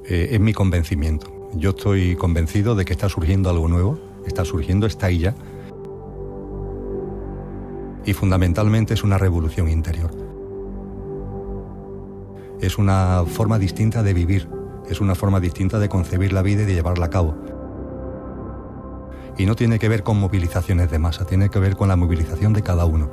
Es mi convencimiento. Yo estoy convencido de que está surgiendo algo nuevo, está ahí ya. Y fundamentalmente es una revolución interior. Es una forma distinta de vivir, es una forma distinta de concebir la vida y de llevarla a cabo. Y no tiene que ver con movilizaciones de masa, tiene que ver con la movilización de cada uno.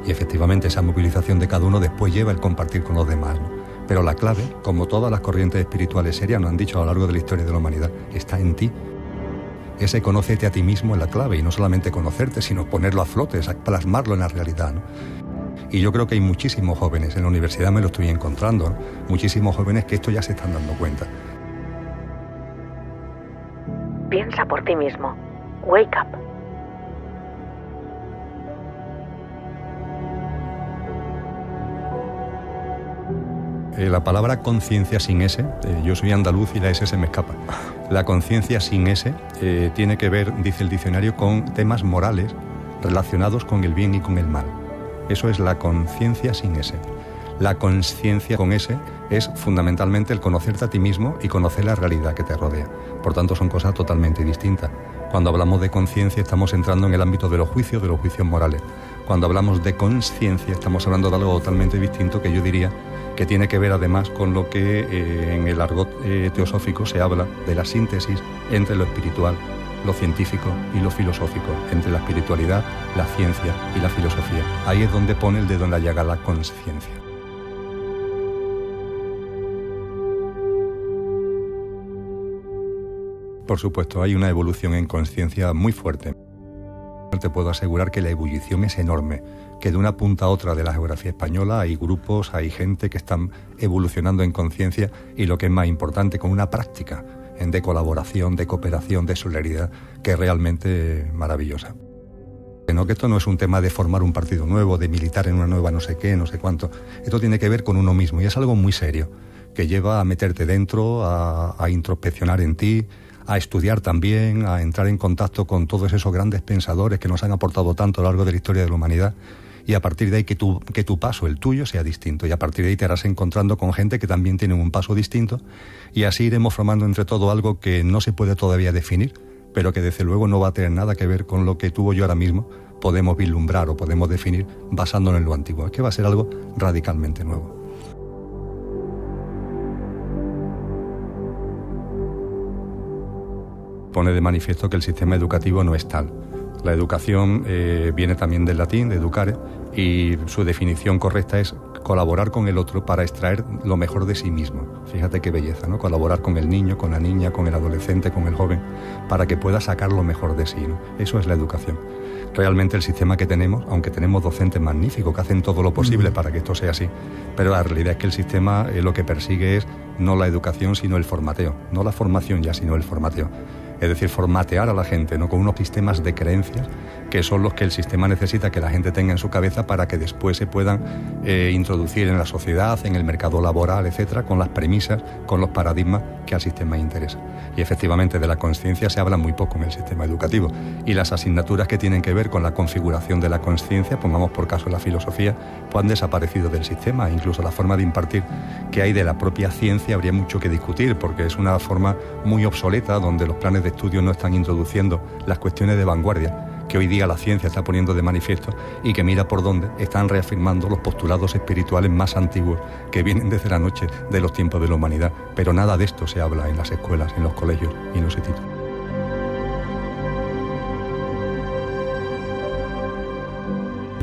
Y efectivamente esa movilización de cada uno después lleva el compartir con los demás, ¿no? Pero la clave, como todas las corrientes espirituales serias nos han dicho a lo largo de la historia de la humanidad, está en ti. Ese conócete a ti mismo es la clave, y no solamente conocerte, sino ponerlo a flote, plasmarlo en la realidad, ¿no? Y yo creo que hay muchísimos jóvenes, en la universidad me lo estoy encontrando, ¿no? Muchísimos jóvenes que esto ya se están dando cuenta. Piensa por ti mismo. Wake up. La palabra conciencia sin S, yo soy andaluz y la S se me escapa. La conciencia sin S tiene que ver, dice el diccionario, con temas morales relacionados con el bien y con el mal. Eso es la conciencia sin S. La consciencia con S es fundamentalmente el conocerte a ti mismo y conocer la realidad que te rodea. Por tanto, son cosas totalmente distintas. Cuando hablamos de conciencia estamos entrando en el ámbito de los juicios morales. Cuando hablamos de consciencia estamos hablando de algo totalmente distinto que yo diría que tiene que ver además con lo que en el argot teosófico se habla de la síntesis entre lo espiritual, lo científico y lo filosófico, entre la espiritualidad, la ciencia y la filosofía. Ahí es donde pone el dedo en la llaga la consciencia. Por supuesto, hay una evolución en conciencia muy fuerte. Te puedo asegurar que la ebullición es enorme, que de una punta a otra de la geografía española hay grupos, hay gente que están evolucionando en conciencia y lo que es más importante, con una práctica de colaboración, de cooperación, de solidaridad, que es realmente maravillosa. Que esto no es un tema de formar un partido nuevo, de militar en una nueva no sé qué, no sé cuánto. Esto tiene que ver con uno mismo y es algo muy serio, que lleva a meterte dentro, a introspeccionar en ti, a estudiar también, a entrar en contacto con todos esos grandes pensadores que nos han aportado tanto a lo largo de la historia de la humanidad, y a partir de ahí que tu paso, el tuyo, sea distinto, y a partir de ahí te irás encontrando con gente que también tiene un paso distinto, y así iremos formando entre todo algo que no se puede todavía definir, pero que desde luego no va a tener nada que ver con lo que tú o yo ahora mismo podemos vislumbrar o podemos definir basándonos en lo antiguo. Es que va a ser algo radicalmente nuevo. Pone de manifiesto que el sistema educativo no es tal. La educación viene también del latín, de educare, y su definición correcta es colaborar con el otro para extraer lo mejor de sí mismo. Fíjate qué belleza, ¿no? Colaborar con el niño, con la niña, con el adolescente, con el joven, para que pueda sacar lo mejor de sí, ¿no? Eso es la educación. Realmente el sistema que tenemos, aunque tenemos docentes magníficos que hacen todo lo posible para que esto sea así, pero la realidad es que el sistema lo que persigue es no la educación, sino el formateo. No la formación ya, sino el formateo. Es decir, formatear a la gente, ¿no? Con unos sistemas de creencias que son los que el sistema necesita que la gente tenga en su cabeza para que después se puedan introducir en la sociedad, en el mercado laboral, etcétera, con las premisas, con los paradigmas que al sistema interesa. Y efectivamente de la consciencia se habla muy poco en el sistema educativo. Y las asignaturas que tienen que ver con la configuración de la consciencia, pongamos por caso la filosofía, pues han desaparecido del sistema. Incluso la forma de impartir que hay de la propia ciencia habría mucho que discutir, porque es una forma muy obsoleta donde los planes de estudio no están introduciendo las cuestiones de vanguardia que hoy día la ciencia está poniendo de manifiesto y que mira por dónde están reafirmando los postulados espirituales más antiguos que vienen desde la noche de los tiempos de la humanidad. Pero nada de esto se habla en las escuelas, en los colegios y en los institutos.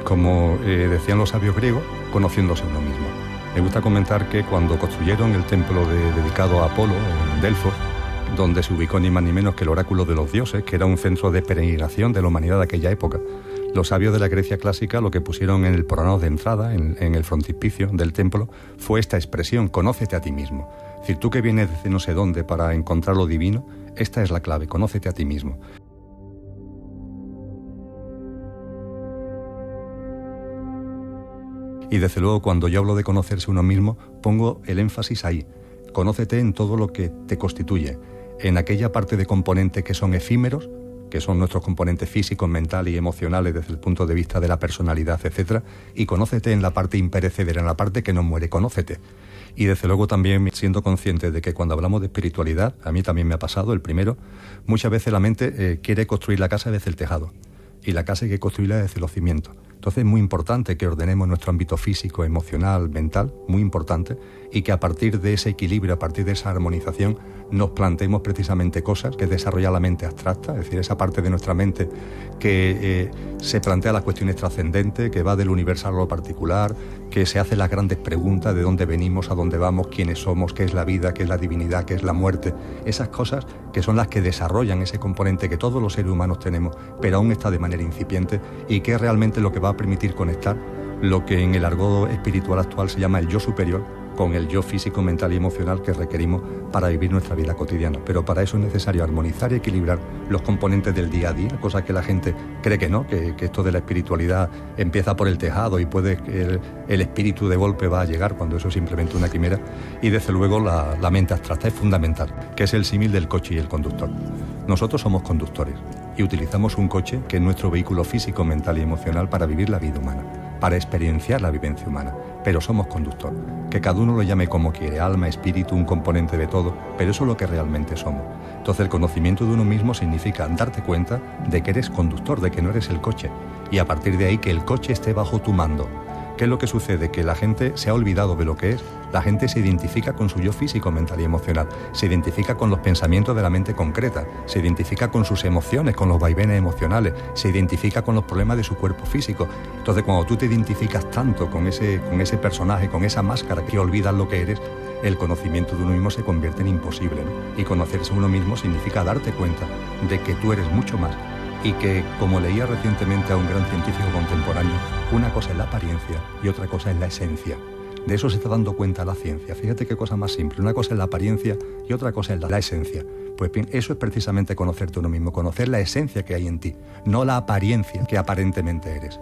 Como decían los sabios griegos, conociéndose uno mismo. Me gusta comentar que cuando construyeron el templo dedicado a Apolo en Delfos, donde se ubicó ni más ni menos que el oráculo de los dioses, que era un centro de peregrinación de la humanidad de aquella época, los sabios de la Grecia clásica lo que pusieron en el porano de entrada, en el frontispicio del templo, fue esta expresión: conócete a ti mismo. Es decir, tú que vienes desde no sé dónde para encontrar lo divino, esta es la clave: conócete a ti mismo. Y desde luego, cuando yo hablo de conocerse uno mismo, pongo el énfasis ahí. Conócete en todo lo que te constituye, en aquella parte de componentes que son efímeros, que son nuestros componentes físicos, mentales y emocionales desde el punto de vista de la personalidad, etcétera, y conócete en la parte imperecedera, en la parte que no muere, conócete. Y desde luego también siendo consciente de que cuando hablamos de espiritualidad, a mí también me ha pasado, el primero, muchas veces la mente quiere construir la casa desde el tejado, y la casa hay que construirla desde los cimientos. Entonces es muy importante que ordenemos nuestro ámbito físico, emocional, mental, muy importante, y que a partir de ese equilibrio, a partir de esa armonización, nos planteemos precisamente cosas que desarrolla la mente abstracta, es decir, esa parte de nuestra mente que se plantea las cuestiones trascendentes, que va del universal a lo particular, que se hace las grandes preguntas de dónde venimos, a dónde vamos, quiénes somos, qué es la vida, qué es la divinidad, qué es la muerte. Esas cosas que son las que desarrollan ese componente que todos los seres humanos tenemos, pero aún está de manera incipiente, y que es realmente lo que va a permitir conectar lo que en el argot espiritual actual se llama el yo superior con el yo físico, mental y emocional que requerimos para vivir nuestra vida cotidiana. Pero para eso es necesario armonizar y equilibrar los componentes del día a día, cosa que la gente cree que no, que esto de la espiritualidad empieza por el tejado y puede que el espíritu de golpe va a llegar, cuando eso es simplemente una quimera. Y desde luego la mente abstracta es fundamental, que es el símil del coche y el conductor. Nosotros somos conductores y utilizamos un coche que es nuestro vehículo físico, mental y emocional para vivir la vida humana, para experienciar la vivencia humana, pero somos conductor. Que cada uno lo llame como quiere, alma, espíritu, un componente de todo, pero eso es lo que realmente somos. Entonces el conocimiento de uno mismo significa darte cuenta de que eres conductor, de que no eres el coche, y a partir de ahí que el coche esté bajo tu mando. ¿Qué es lo que sucede? Que la gente se ha olvidado de lo que es. La gente se identifica con su yo físico, mental y emocional, se identifica con los pensamientos de la mente concreta, se identifica con sus emociones, con los vaivenes emocionales, se identifica con los problemas de su cuerpo físico. Entonces, cuando tú te identificas tanto con ese personaje, con esa máscara, que olvidas lo que eres, el conocimiento de uno mismo se convierte en imposible, ¿no? Y conocerse a uno mismo significa darte cuenta de que tú eres mucho más. Y que, como leía recientemente a un gran científico contemporáneo, una cosa es la apariencia y otra cosa es la esencia. De eso se está dando cuenta la ciencia. Fíjate qué cosa más simple. Una cosa es la apariencia y otra cosa es la esencia. Pues bien, eso es precisamente conocerte uno mismo, conocer la esencia que hay en ti, no la apariencia que aparentemente eres.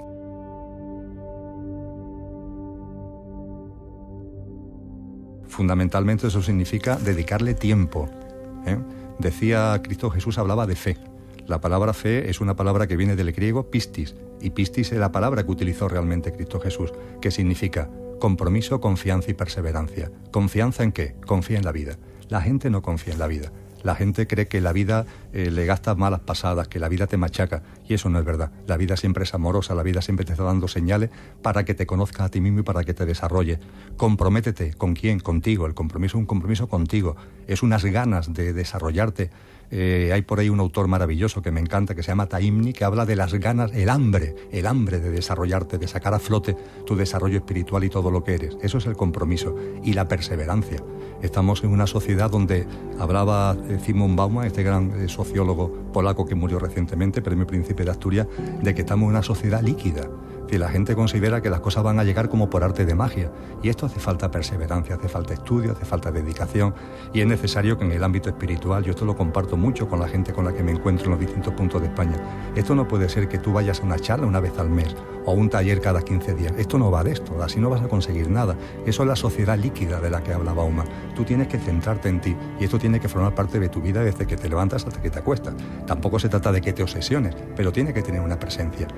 Fundamentalmente eso significa dedicarle tiempo, ¿eh? Decía Cristo Jesús, hablaba de fe. La palabra fe es una palabra que viene del griego pistis, y pistis es la palabra que utilizó realmente Cristo Jesús, que significa compromiso, confianza y perseverancia. ¿Confianza en qué? Confía en la vida. La gente no confía en la vida. La gente cree que la vida le gastas malas pasadas, que la vida te machaca, y eso no es verdad. La vida siempre es amorosa, la vida siempre te está dando señales para que te conozcas a ti mismo y para que te desarrolles. Comprométete. ¿Con quién? Contigo. El compromiso es un compromiso contigo. Es unas ganas de desarrollarte. Hay por ahí un autor maravilloso que me encanta, que se llama Taimni, que habla de las ganas, el hambre de desarrollarte, de sacar a flote tu desarrollo espiritual y todo lo que eres. Eso es el compromiso y la perseverancia. Estamos en una sociedad donde hablaba Zygmunt Bauman, este gran sociólogo polaco que murió recientemente, Premio Príncipe de Asturias, de que estamos en una sociedad líquida. Si la gente considera que las cosas van a llegar como por arte de magia, y esto hace falta perseverancia, hace falta estudio, hace falta dedicación, y es necesario que en el ámbito espiritual, yo esto lo comparto mucho con la gente con la que me encuentro en los distintos puntos de España, esto no puede ser que tú vayas a una charla una vez al mes o un taller cada 15 días, esto no va de esto, así no vas a conseguir nada. Eso es la sociedad líquida de la que habla Bauman. Tú tienes que centrarte en ti, y esto tiene que formar parte de tu vida desde que te levantas hasta que te acuestas. Tampoco se trata de que te obsesiones, pero tiene que tener una presencia.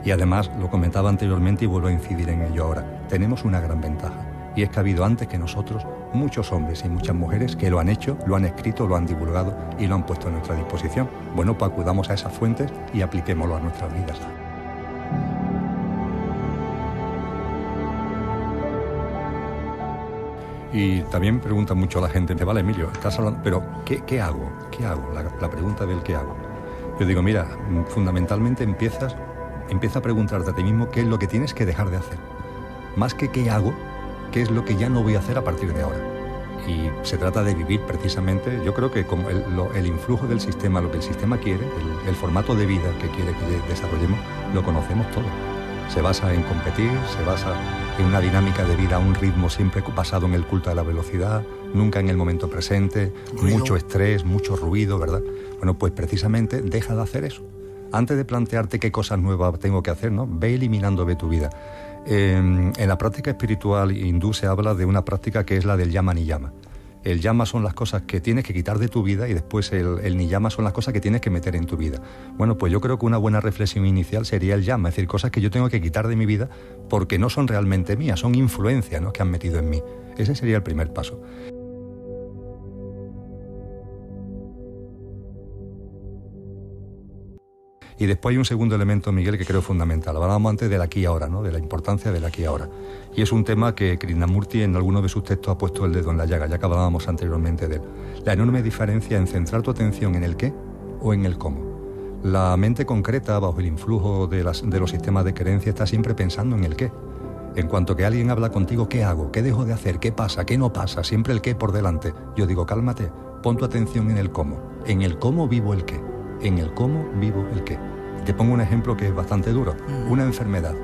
Y además, lo comentaba anteriormente y vuelvo a incidir en ello ahora, tenemos una gran ventaja, y es que ha habido antes que nosotros muchos hombres y muchas mujeres que lo han hecho, lo han escrito, lo han divulgado y lo han puesto a nuestra disposición. Bueno, pues acudamos a esas fuentes y apliquémoslo a nuestras vidas. Y también pregunta mucho la gente, vale, Emilio, estás hablando, pero ¿qué hago? ¿Qué hago? La pregunta del ¿qué hago? Yo digo, mira, fundamentalmente empieza a preguntarte a ti mismo qué es lo que tienes que dejar de hacer. Más que qué hago, qué es lo que ya no voy a hacer a partir de ahora. Y se trata de vivir precisamente, yo creo que como el influjo del sistema, lo que el sistema quiere, el formato de vida que quiere que desarrollemos, lo conocemos todo. Se basa en competir, se basa en una dinámica de vida, un ritmo siempre basado en el culto de la velocidad, nunca en el momento presente, mucho estrés, mucho ruido, ¿verdad? Bueno, pues precisamente deja de hacer eso. Antes de plantearte qué cosas nuevas tengo que hacer, ¿no? Ve eliminándome tu vida. En la práctica espiritual hindú se habla de una práctica que es la del yama niyama. El yama son las cosas que tienes que quitar de tu vida y después el niyama son las cosas que tienes que meter en tu vida. Bueno, pues yo creo que una buena reflexión inicial sería el yama, es decir, cosas que yo tengo que quitar de mi vida porque no son realmente mías, son influencias, ¿no?, que han metido en mí. Ese sería el primer paso. Y después hay un segundo elemento, Miguel, que creo fundamental. Hablábamos antes del aquí y ahora, ¿no?, de la importancia del aquí y ahora. Y es un tema que Krishnamurti en alguno de sus textos ha puesto el dedo en la llaga, ya que hablábamos anteriormente de él. La enorme diferencia en centrar tu atención en el qué o en el cómo. La mente concreta, bajo el influjo de los sistemas de creencia, está siempre pensando en el qué. En cuanto que alguien habla contigo, ¿qué hago? ¿Qué dejo de hacer? ¿Qué pasa? ¿Qué no pasa? Siempre el qué por delante. Yo digo, cálmate, pon tu atención en el cómo. En el cómo vivo el qué. En el cómo vivo el qué. Te pongo un ejemplo que es bastante duro. Una enfermedad.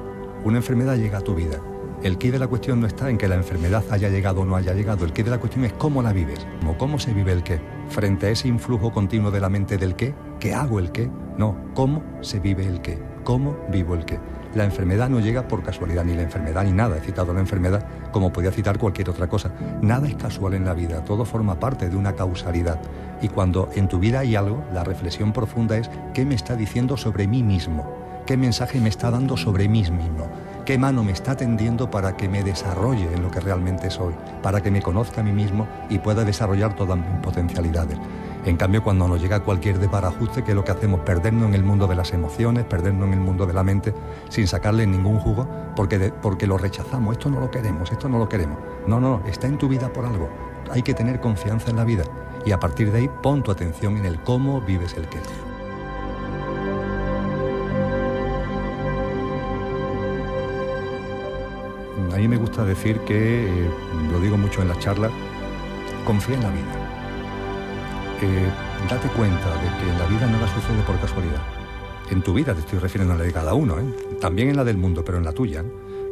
Una enfermedad llega a tu vida. El quid de la cuestión no está en que la enfermedad haya llegado o no haya llegado. El quid de la cuestión es cómo la vives. ¿Cómo se vive el qué? Frente a ese influjo continuo de la mente del qué, ¿qué hago el qué? No, ¿cómo se vive el qué? ¿Cómo vivo el qué? La enfermedad no llega por casualidad, ni la enfermedad ni nada. He citado la enfermedad como podía citar cualquier otra cosa. Nada es casual en la vida, todo forma parte de una causalidad. Y cuando en tu vida hay algo, la reflexión profunda es ¿qué me está diciendo sobre mí mismo? ¿Qué mensaje me está dando sobre mí mismo? ¿Qué mano me está tendiendo para que me desarrolle en lo que realmente soy? Para que me conozca a mí mismo y pueda desarrollar todas mis potencialidades. En cambio, cuando nos llega cualquier desbarajuste, que es lo que hacemos, perdernos en el mundo de las emociones, perdernos en el mundo de la mente, sin sacarle ningún jugo, porque lo rechazamos. Esto no lo queremos, esto no lo queremos. No, está en tu vida por algo. Hay que tener confianza en la vida. Y a partir de ahí, pon tu atención en el cómo vives el qué. A mí me gusta decir que, lo digo mucho en las charlas, confía en la vida. Date cuenta de que en la vida nada sucede por casualidad. En tu vida te estoy refiriendo a la de cada uno, también en la del mundo, pero en la tuya,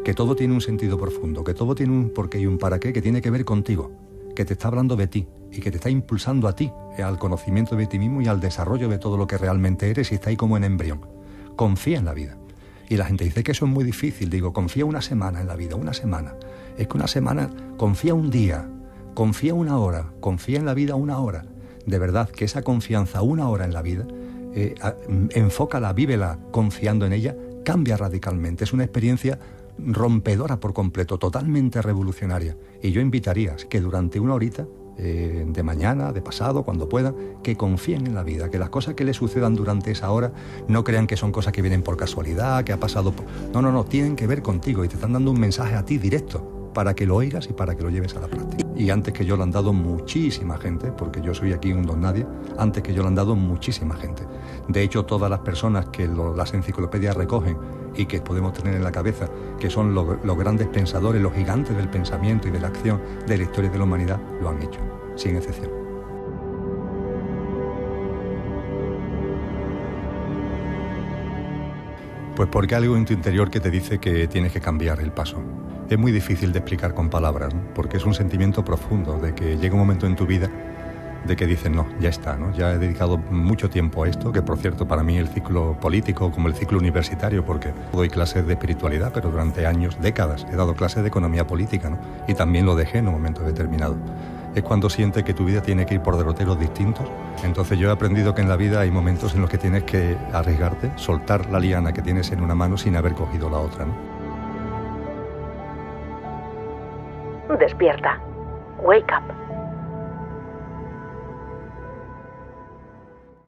que todo tiene un sentido profundo, que todo tiene un porqué y un para qué que tiene que ver contigo, que te está hablando de ti y que te está impulsando a ti, al conocimiento de ti mismo y al desarrollo de todo lo que realmente eres y está ahí como en embrión. Confía en la vida. Y la gente dice que eso es muy difícil. Digo, confía una semana en la vida, una semana. Es que una semana, confía un día, confía una hora, confía en la vida una hora. De verdad que esa confianza una hora en la vida, enfócala, vívela confiando en ella, cambia radicalmente. Es una experiencia rompedora por completo, totalmente revolucionaria. Y yo invitaría que durante una horita, de mañana, de pasado, cuando puedan, que confíen en la vida, que las cosas que les sucedan durante esa hora no crean que son cosas que vienen por casualidad, que ha pasado por... No, tienen que ver contigo y te están dando un mensaje a ti directo para que lo oigas y para que lo lleves a la práctica. Y antes que yo lo han dado muchísima gente, porque yo soy aquí un don nadie, antes que yo lo han dado muchísima gente. De hecho, todas las personas que las enciclopedias recogen y que podemos tener en la cabeza, que son los grandes pensadores, los gigantes del pensamiento y de la acción de la historia de la humanidad, lo han hecho, sin excepción. Pues porque hay algo en tu interior que te dice que tienes que cambiar el paso. Es muy difícil de explicar con palabras, ¿no? Porque es un sentimiento profundo de que llega un momento en tu vida de que dices, no, ya está, ¿no? Ya he dedicado mucho tiempo a esto, que por cierto para mí el ciclo político como el ciclo universitario, porque doy clases de espiritualidad, pero durante años, décadas, he dado clases de economía política, ¿no? Y también lo dejé en un momento determinado. Es cuando sientes que tu vida tiene que ir por derroteros distintos. Entonces yo he aprendido que en la vida hay momentos en los que tienes que arriesgarte, soltar la liana que tienes en una mano sin haber cogido la otra, ¿no? Despierta. Wake up.